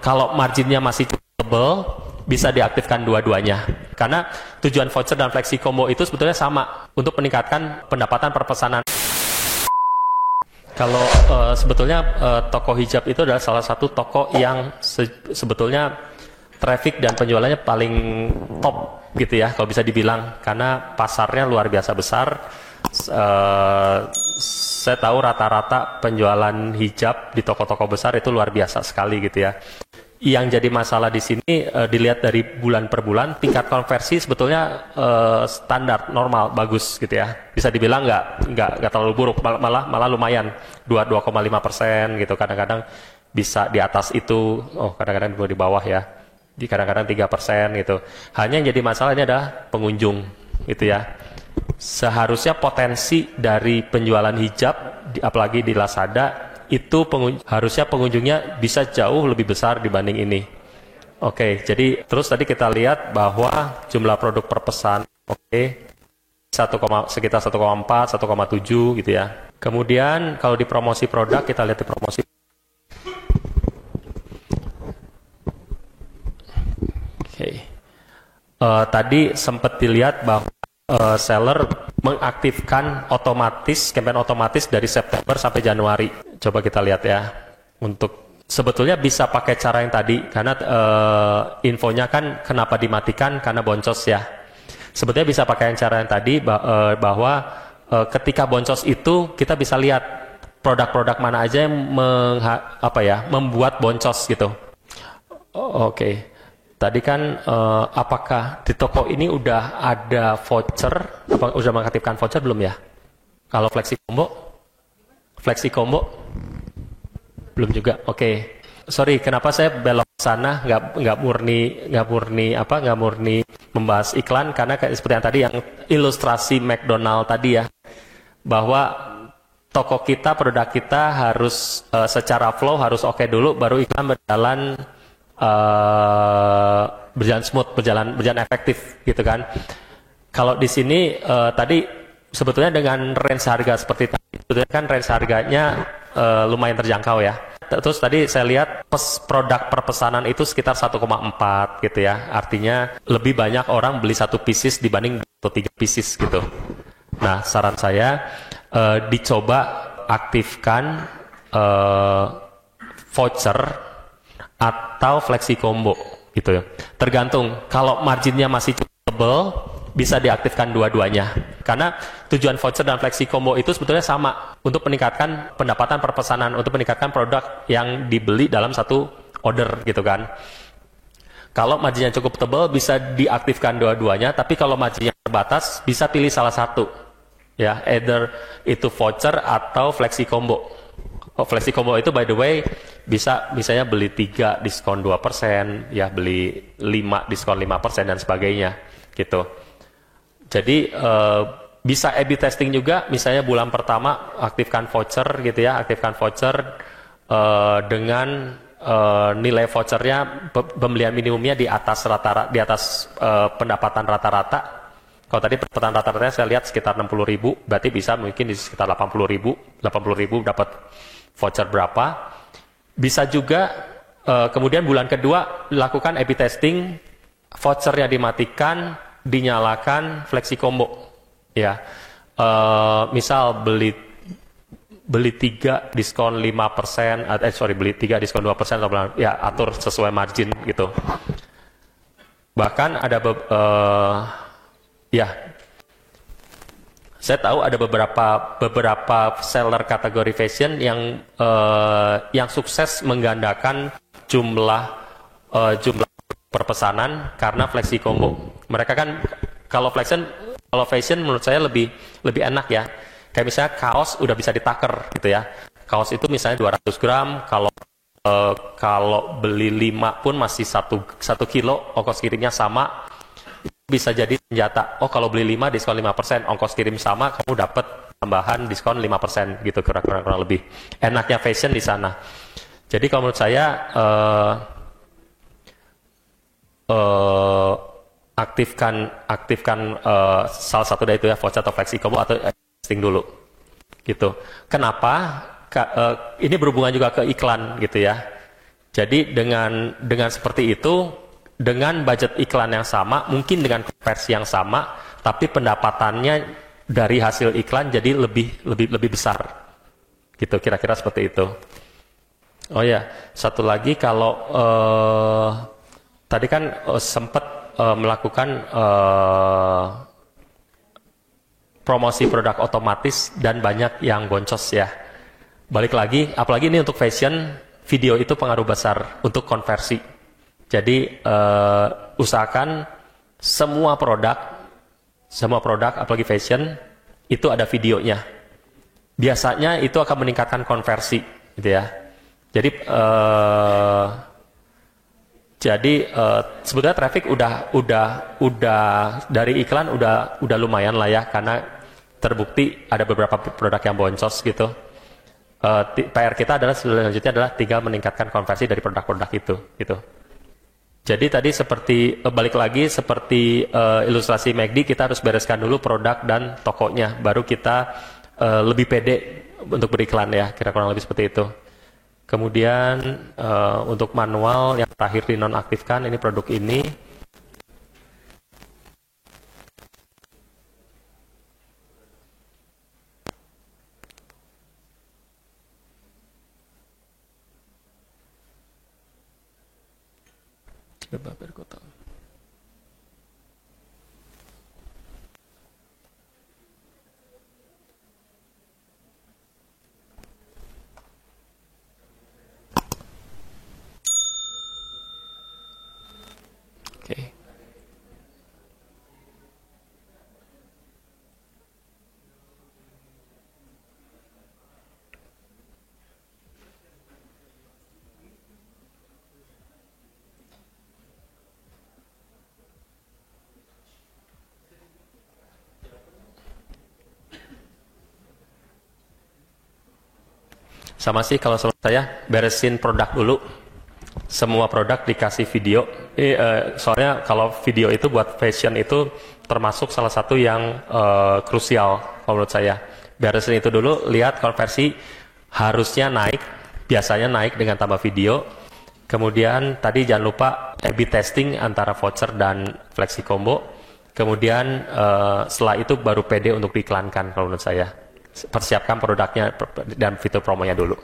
kalau marginnya masih cukup tebal, bisa diaktifkan dua-duanya. Karena tujuan voucher dan flexi combo itu sebetulnya sama untuk meningkatkan pendapatan per pesanan. Kalau sebetulnya toko hijab itu adalah salah satu toko yang sebetulnya traffic dan penjualannya paling top gitu ya, kalau bisa dibilang, karena pasarnya luar biasa besar. Saya tahu rata-rata penjualan hijab di toko-toko besar itu luar biasa sekali gitu ya. Yang jadi masalah di sini dilihat dari bulan per bulan, tingkat konversi sebetulnya standar, normal, bagus gitu ya. Bisa dibilang nggak terlalu buruk, malah lumayan, 2,5% gitu. Kadang-kadang bisa di atas itu, kadang-kadang di bawah ya. Di kadang-kadang 3% gitu. Hanya yang jadi masalah ini adalah pengunjung gitu ya. Seharusnya potensi dari penjualan hijab, apalagi di Lazada, itu harusnya pengunjungnya bisa jauh lebih besar dibanding ini. Oke, jadi terus tadi kita lihat bahwa jumlah produk per pesan, sekitar 1,4, 1,7 gitu ya. Kemudian kalau di promosi produk, kita lihat di promosi. Tadi sempat dilihat bahwa seller mengaktifkan campaign otomatis dari September sampai Januari. Coba kita lihat ya. Untuk sebetulnya bisa pakai cara yang tadi, karena infonya kan kenapa dimatikan, karena boncos ya. Sebetulnya bisa pakai cara yang tadi, bahwa ketika boncos itu kita bisa lihat produk-produk mana aja yang membuat boncos gitu. Oke. Tadi kan apakah di toko ini udah ada voucher? Udah mengaktifkan voucher belum ya? Kalau flexi combo belum juga. Oke. Sorry, kenapa saya belok ke sana? Nggak murni membahas iklan, karena seperti yang tadi, yang ilustrasi McDonald tadi ya, bahwa toko kita, produk kita harus secara flow harus oke dulu, baru iklan berjalan smooth, berjalan efektif gitu kan. Kalau di sini tadi sebetulnya dengan range harga seperti tadi, sebetulnya kan range harganya lumayan terjangkau ya. Terus tadi saya lihat produk per pesanan itu sekitar 1,4 gitu ya. Artinya lebih banyak orang beli 1 pieces dibanding 3 pieces gitu. Nah, saran saya dicoba aktifkan voucher atau flexi combo gitu ya. Tergantung, kalau marginnya masih cukup tebal, bisa diaktifkan dua-duanya. Karena tujuan voucher dan flexi combo itu sebetulnya sama, untuk meningkatkan pendapatan per pesanan, untuk meningkatkan produk yang dibeli dalam satu order gitu kan. Kalau marginnya cukup tebal, bisa diaktifkan dua-duanya, tapi kalau marginnya terbatas, bisa pilih salah satu ya, either itu voucher atau flexi combo. Flexi combo itu by the way bisa misalnya beli 3 diskon 2%, ya beli 5 diskon 5% dan sebagainya gitu. Jadi bisa A/B testing juga, misalnya bulan pertama aktifkan voucher gitu ya, aktifkan voucher dengan nilai vouchernya, pembelian minimumnya di atas pendapatan rata-rata. Kalau tadi pendapatan rata-ratanya saya lihat sekitar 60.000, berarti bisa mungkin di sekitar 80.000 dapat voucher berapa. Bisa juga kemudian bulan kedua lakukan A/B testing, vouchernya dimatikan, dinyalakan flexi combo ya. Misal beli 3 diskon 5%, beli 3 diskon 2%, ya atur sesuai margin gitu. Bahkan ada saya tahu ada beberapa seller kategori fashion yang sukses menggandakan jumlah perpesanan karena flexi combo. Mereka kan kalau fashion menurut saya lebih enak ya. Kayak misalnya kaos udah bisa ditaker gitu ya. Kaos itu misalnya 200 gram, kalau beli 5 pun masih 1 kilo, ongkos kirimnya sama. Bisa jadi senjata. Kalau beli 5 diskon 5%, ongkos kirim sama, kamu dapat tambahan diskon 5% gitu, kurang lebih. Enaknya fashion di sana. Jadi kalau menurut saya aktifkan salah satu dari itu ya, voucher atau flexi combo atau testing dulu. Gitu. Kenapa? Ini berhubungan juga ke iklan gitu ya. Jadi dengan seperti itu, dengan budget iklan yang sama, mungkin dengan konversi yang sama, tapi pendapatannya dari hasil iklan jadi lebih besar. Gitu, kira-kira seperti itu. Oh ya, satu lagi kalau tadi kan sempat melakukan promosi produk otomatis dan banyak yang boncos ya. Balik lagi, apalagi ini untuk fashion, video itu pengaruh besar untuk konversi. Jadi usahakan semua produk, apalagi fashion, itu ada videonya. Biasanya itu akan meningkatkan konversi, gitu ya. Jadi sebetulnya traffic udah dari iklan udah lumayan lah ya, karena terbukti ada beberapa produk yang boncos gitu. PR kita adalah selanjutnya adalah tinggal meningkatkan konversi dari produk-produk itu gitu. Jadi tadi seperti balik lagi seperti ilustrasi McD, kita harus bereskan dulu produk dan tokonya, baru kita lebih pede untuk beriklan ya, kira kurang lebih seperti itu. Kemudian untuk manual yang terakhir dinonaktifkan, ini produk ini. Coba berkota. Oke. Sama sih kalau saya beresin produk dulu. Semua produk dikasih video. Soalnya kalau video itu buat fashion itu termasuk salah satu yang krusial kalau menurut saya. Beresin itu dulu, lihat konversi harusnya naik, biasanya naik dengan tambah video. Kemudian tadi jangan lupa A/B testing antara voucher dan flexi combo. Kemudian setelah itu baru pede untuk diiklankan kalau menurut saya. Persiapkan produknya dan fitur promonya dulu.